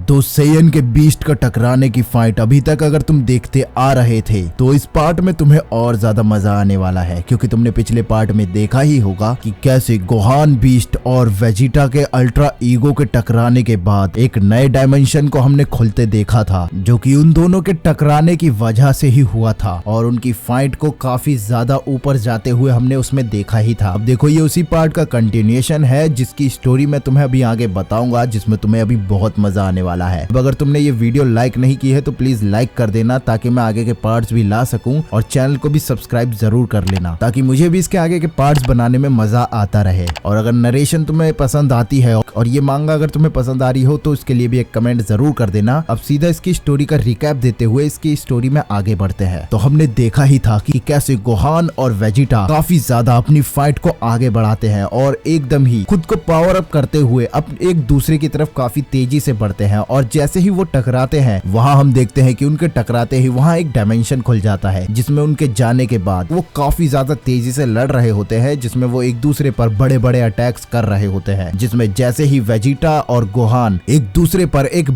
दो सेयन के बीस्ट का टकराने की फाइट अभी तक अगर तुम देखते आ रहे थे तो इस पार्ट में तुम्हें और ज्यादा मजा आने वाला है, क्योंकि तुमने पिछले पार्ट में देखा ही होगा कि कैसे गोहान बीस्ट और वेजिटा के अल्ट्रा ईगो के टकराने के बाद एक नए डायमेंशन को हमने खुलते देखा था, जो कि उन दोनों के टकराने की वजह से ही हुआ था और उनकी फाइट को काफी ज्यादा ऊपर जाते हुए हमने उसमें देखा ही था। अब देखो ये उसी पार्ट का कंटिन्यूएशन है जिसकी स्टोरी मैं तुम्हें अभी आगे बताऊंगा, जिसमें तुम्हें अभी बहुत मजा आने वाला है। अब अगर तुमने ये वीडियो लाइक नहीं की है तो प्लीज लाइक कर देना ताकि मैं आगे के पार्ट्स भी ला सकूं, और चैनल को भी सब्सक्राइब जरूर कर लेना ताकि मुझे भी इसके आगे के पार्ट्स बनाने में मजा आता रहे। और अगर नरेशन तुम्हें पसंद आती है और ये मांगा अगर तुम्हें पसंद आ रही हो तो इसके लिए भी एक कमेंट जरूर कर देना। अब सीधा इसकी स्टोरी का रिकैप देते हुए इसकी स्टोरी में आगे बढ़ते हैं। तो हमने देखा ही था कि कैसे गोहान और वेजिटा काफी ज्यादा अपनी फाइट को आगे बढ़ाते हैं और एकदम ही खुद को पावर अप करते हुए एक दूसरे की तरफ काफी तेजी से बढ़ते हैं। और जैसे ही वो टकराते हैं वहाँ हम देखते हैं कि उनके टकराते ही वहाँ एक डायमेंशन खुल जाता है, जिसमें उनके जाने के बाद वो काफी ज्यादा तेजी से लड़ रहे होते हैं, जिसमें वो एक दूसरे पर बड़े बड़े अटैक्स कर रहे होते हैं। जिसमें जैसे ही वेजिटा और गोहान एक दूसरे पर एक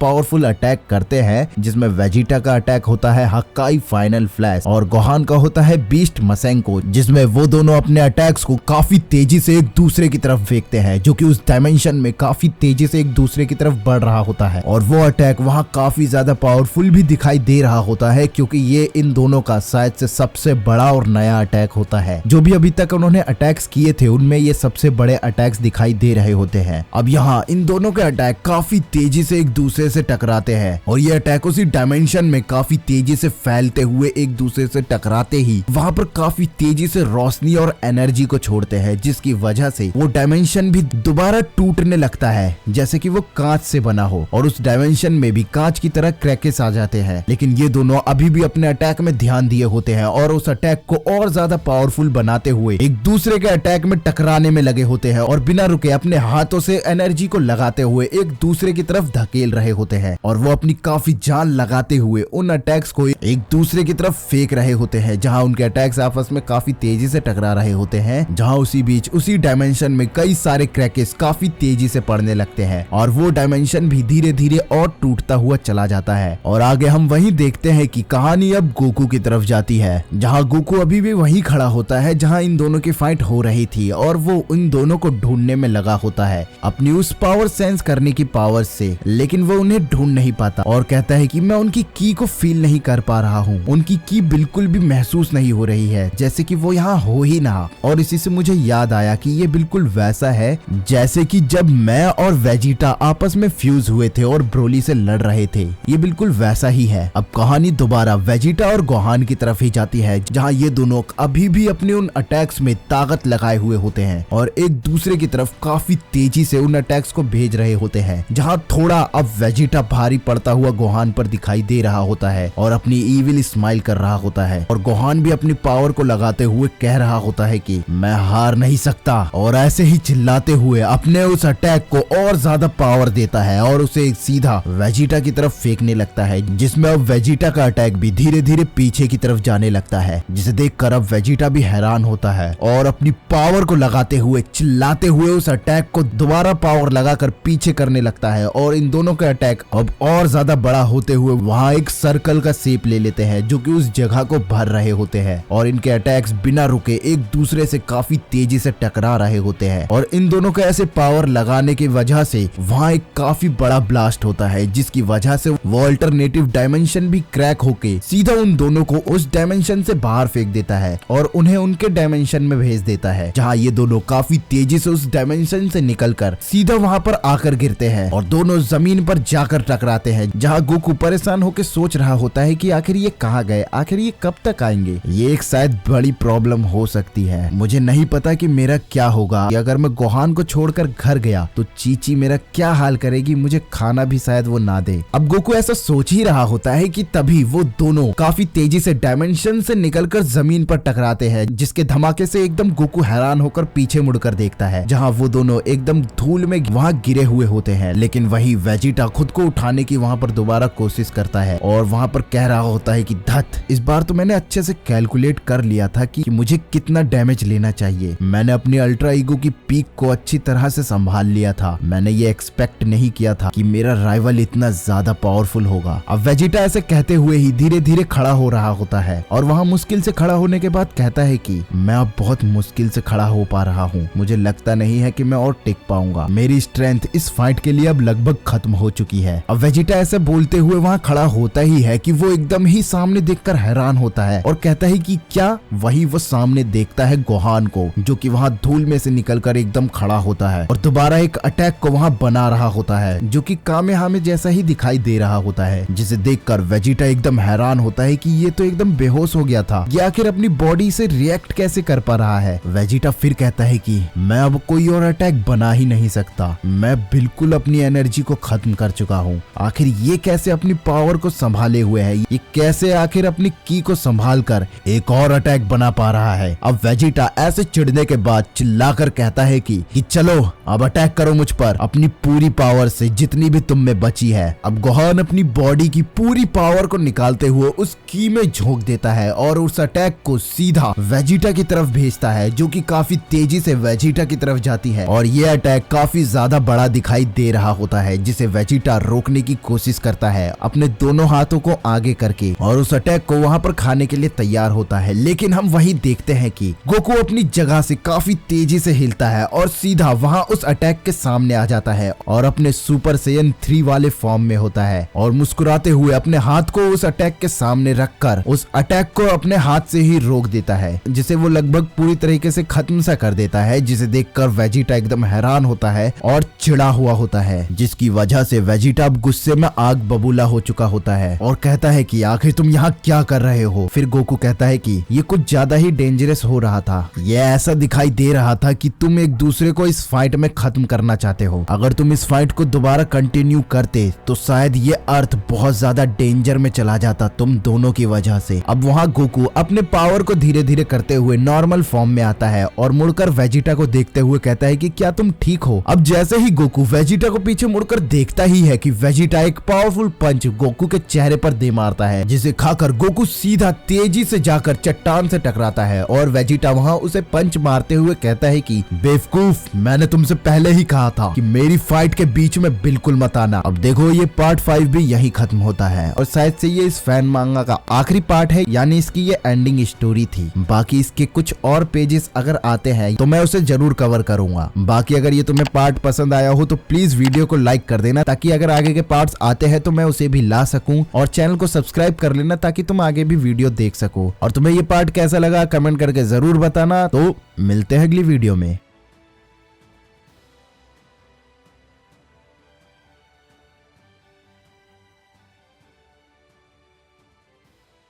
पावरफुल अटैक करते हैं, जिसमें वेजिटा का अटैक होता है हक्काई फाइनल फ्लैश और गोहान का होता है बीस्ट मसेंको, जिसमें वो दोनों अपने अटैक्स को काफी तेजी से एक दूसरे की तरफ फेंकते हैं, जो कि उस डायमेंशन में काफी तेजी से एक दूसरे की तरफ बढ़ रहा होता है। और वो अटैक वहाँ काफी ज्यादा पावरफुल भी दिखाई दे रहा होता है, क्योंकि ये इन दोनों का शायद से सबसे बड़ा और नया अटैक होता है। जो भी अभी तक उन्होंने अटैक्स किए थे उनमें ये सबसे बड़े अटैक्स दिखाई दे रहे होते हैं। अब यहाँ इन दोनों के अटैक काफी तेजी से एक दूसरे से टकराते हैं और ये अटैक उसी डायमेंशन में काफी तेजी से फैलते हुए एक दूसरे से टकराते ही वहाँ पर काफी तेजी से रोशनी और एनर्जी को छोड़ते हैं, जिसकी वजह से वो डायमेंशन भी दोबारा टूटने लगता है जैसे कि वो कांच से बना हो, और उस डायमेंशन में भी कांच की तरह क्रैकेस आ जाते हैं। लेकिन ये दोनों अभी भी अपने अटैक में ध्यान दिए होते हैं और उस अटैक को और ज्यादा पावरफुल बनाते हुए एक दूसरे के अटैक में टकराने में लगे होते हैं और बिना रुके अपने हाथों से एनर्जी को लगाते हुए एक दूसरे की तरफ धकेल रहे होते हैं। और वो अपनी काफी जान लगाते हुए उन अटैक्स को एक दूसरे की तरफ फेंक रहे होते हैं, जहां उनके अटैक्स आपस में काफी तेजी से टकरा रहे होते हैं, जहां उसी बीच उसी डायमेंशन में कई सारे क्रैकेस काफी तेजी से पड़ने लगते हैं और वो डायमेंशन भी धीरे धीरे और टूटता हुआ चला जाता है। और आगे हम वहीं देखते हैं कि कहानी अब गोकू की तरफ जाती है, जहां गोकू अभी भी वहीं खड़ा होता है जहां इन दोनों की फाइट हो रही थी, और वो इन दोनों को ढूंढने में लगा होता है अपनी उस पावर सेंस करने की पावर से। लेकिन वो उन्हें ढूंढ नहीं पाता और कहता है कि मैं उनकी की को फील नहीं कर पा रहा हूँ, उनकी की बिल्कुल भी महसूस नहीं हो रही है, जैसे कि वो यहाँ हो ही ना। और इसी से मुझे याद आया कि ये बिल्कुल वैसा है जैसे कि जब मैं और वेजिटा आपस में फ्यूज हुए थे और ब्रोली से लड़ रहे थे, ये बिल्कुल वैसा ही है। अब कहानी दोबारा वेजिटा और गोहान की तरफ ही जाती है, जहाँ ये दोनों अभी भी अपने उन अटैक्स में ताकत लगाए हुए होते हैं और एक दूसरे की तरफ काफी तेजी से उन अटैक्स को भेज रहे होते हैं। जहाँ थोड़ा अब वेजिटा भारी पड़ता हुआ गोहान पर दिखाई दे रहा होता है और अपनी ईविल स्माइल कर रहा होता है, और गोहान भी अपनी पावर को लगाते हुए कह रहा होता है कि मैं हार नहीं सकता, और ऐसे ही चिल्लाते हुए अपने उस अटैक को और ज्यादा पावर देता है और उसे सीधा वेजिटा की तरफ फेंकने लगता है, जिसमें अब वेजिटा का अटैक भी धीरे धीरे पीछे की तरफ जाने लगता है, जिसे देखकर अब वेजिटा भी हैरान होता है और अपनी पावर को लगाते हुए चिल्लाते हुए उस अटैक को दोबारा पावर लगाकर पीछे करने लगता है। और इन दोनों के अटैक अब और ज्यादा बड़ा होते हुए वहाँ एक सर्कल का शेप ले लेते हैं, जो कि उस जगह को भर रहे होते हैं, और इनके अटैक्स बिना रुके एक दूसरे से काफी तेजी से टकरा रहे होते हैं। और इन दोनों के ऐसे पावर लगाने की वजह से वहाँ एक काफी बड़ा ब्लास्ट होता है, जिसकी वजह से वो अल्टरनेटिव डायमेंशन भी क्रैक होके सीधा उन दोनों को उस डायमेंशन से बाहर फेंक देता है और उन्हें उनके डायमेंशन में भेज देता है, जहाँ ये दोनों काफी तेजी से उस डायमेंशन से निकलकर सीधा वहाँ पर आकर गिरते हैं और दोनों जमीन पर जाकर टकराते हैं, जहाँ गोकू परेशान होकर सोच रहा होता है कि आखिर ये कहाँ गए, आखिर ये कब तक आएंगे। ये एक शायद बड़ी प्रॉब्लम हो सकती है, मुझे नहीं पता कि मेरा क्या होगा। अगर मैं गोहान को छोड़कर घर गया तो चीची मेरा क्या हाल करेगी, मुझे खाना भी शायद वो ना दे। अब गोकू ऐसा सोच ही रहा होता है कि तभी वो दोनों काफी तेजी से डायमेंशन से निकलकर जमीन पर टकराते हैं, जिसके धमाके से एकदम गोकू हैरान होकर पीछे मुड़कर देखता है, जहाँ वो दोनों एकदम धूल में वहाँ गिरे हुए होते हैं। लेकिन वही वेजिटा खुद को उठाने की वहाँ पर दोबारा कोशिश करता है और वहाँ पर कह रहा होता है कि धत, इस बार तो मैंने अच्छे से कैलकुलेट कर लिया था कि मुझे कितना डैमेज लेना चाहिए। मैंने अपनी अल्ट्रा ईगो की पीक को अच्छी तरह से संभाल लिया था, मैंने ये एक्सपेक्ट नहीं किया था कि मेरा राइवल इतना ज्यादा पावरफुल होगा। अब वेजिटा ऐसे कहते हुए ही धीरे धीरे खड़ा हो रहा होता है और वहाँ मुश्किल से खड़ा होने के बाद कहता है कि मैं अब बहुत मुश्किल से खड़ा हो पा रहा हूँ, मुझे लगता नहीं है कि मैं और टिक पाऊंगा, मेरी स्ट्रेंथ इस फाइट के लिए अब लगभग खत्म हो चुकी है। अब वेजिटा ऐसे बोलते हुए वहाँ खड़ा होता ही है कि वो एकदम ही सामने देखकर हैरान होता है और कहता है कि क्या? वही वो सामने देखता है गोहान को, जो कि वहाँ धूल में से निकलकर एकदम खड़ा होता है और दोबारा एक अटैक को वहाँ बना रहा होता है, जो कि कामेहामे जैसा ही दिखाई दे रहा होता है, जिसे देखकर वेजिटा एकदम हैरान होता है कि ये तो एकदम बेहोश हो गया था, ये आखिर अपनी बॉडी से रिएक्ट कैसे कर पा रहा है। वेजिटा फिर कहता है कि मैं अब कोई और अटैक बना ही नहीं सकता, मैं बिल्कुल अपनी एनर्जी को खत्म कर चुका हूँ। आखिर ये कैसे अपनी पावर को संभाले हुए है, ये कैसे आखिर अपनी की को संभाल कर एक और अटैक बना पा रहा है। अब वेजिटा ऐसे चिढ़ने के बाद चिल्लाकर कहता है कि चलो अब अटैक करो मुझ पर अपनी पूरी पावर से, जितनी भी तुम में बची है। अब गोहान अपनी बॉडी की पूरी पावर को निकालते हुए उस की में झोंक देता है और उस अटैक को सीधा वेजिटा की तरफ भेजता है, जो कि काफी तेजी से वेजिटा की तरफ जाती है और ये अटैक काफी ज्यादा बड़ा दिखाई दे रहा होता है, जिसे वेजिटा रोकने की कोशिश करता है अपने दोनों हाथों को आगे करके और उस अटैक को वहां पर खाने के लिए तैयार होता है। लेकिन हम वही देखते हैं कि गोकू अपनी जगह से काफी तेजी से हिलता है और सीधा वहां उस अटैक के सामने आ जाता है और अपने सुपर सैयन 3 वाले फॉर्म में होता है और मुस्कुराते हुए अपने हाथ को उस अटैक के सामने रखकर उस अटैक को अपने हाथ से ही रोक देता है, जिसे वो लगभग पूरी तरीके से खत्म सा कर देता है, जिसे देखकर वेजिटा एकदम हैरान होता है और चिढ़ा हुआ होता है, जिसकी वजह से वेजिटा अब गुस्से में आग बबूला हो चुका होता है और कहता है कि आखिर तुम यहाँ क्या कर रहे हो। फिर गोकू कहता है कि ये कुछ ज्यादा ही डेंजरस हो रहा था, ये ऐसा दिखाई दे रहा था कि तुम एक दूसरे को इस फाइट में खत्म करना चाहते हो, अगर तुम इस फाइट को दोबारा कंटिन्यू करते तो शायद ये अर्थ बहुत ज्यादा डेंजर में चला जाता तुम दोनों की वजह से। अब वहाँ गोकू अपने पावर को धीरे धीरे करते हुए नॉर्मल फॉर्म में आता है और मुड़कर वेजिटा को देखते हुए कहता है कि क्या तुम ठीक हो। अब जैसे ही गोकू वेजिटा को पीछे मुड़कर देखता ही है कि वेजिटा एक पावरफुल पंच गोकू के चेहरे पर दे मारता है, जिसे खाकर गोकू सीधा तेजी से जाकर चट्टान से टकराता है और वेजिटा वहाँ उसे पंच मारते हुए कहता है कि बेवकूफ, मैंने तुमसे पहले ही कहा था कि मेरी फाइट के बीच में बिल्कुल मत आना। अब देखो ये पार्ट 5 भी यही खत्म होता है और शायद से ये इस फैन मांगा का आखिरी पार्ट है, यानी इसकी ये एंडिंग स्टोरी थी। बाकी इसके कुछ और पेजेस अगर आते हैं तो मैं उसे जरूर कवर करूंगा। बाकी अगर ये तुम्हें पार्ट पसंद आया हो तो प्लीज वीडियो को लाइक कर देना, ताकि अगर आगे के पार्ट्स आते हैं तो मैं उसे भी ला सकूं, और चैनल को सब्सक्राइब कर लेना ताकि तुम आगे भी वीडियो देख सको। और तुम्हें ये पार्ट कैसा लगा कमेंट करके जरूर बताना। तो मिलते हैं अगली वीडियो में।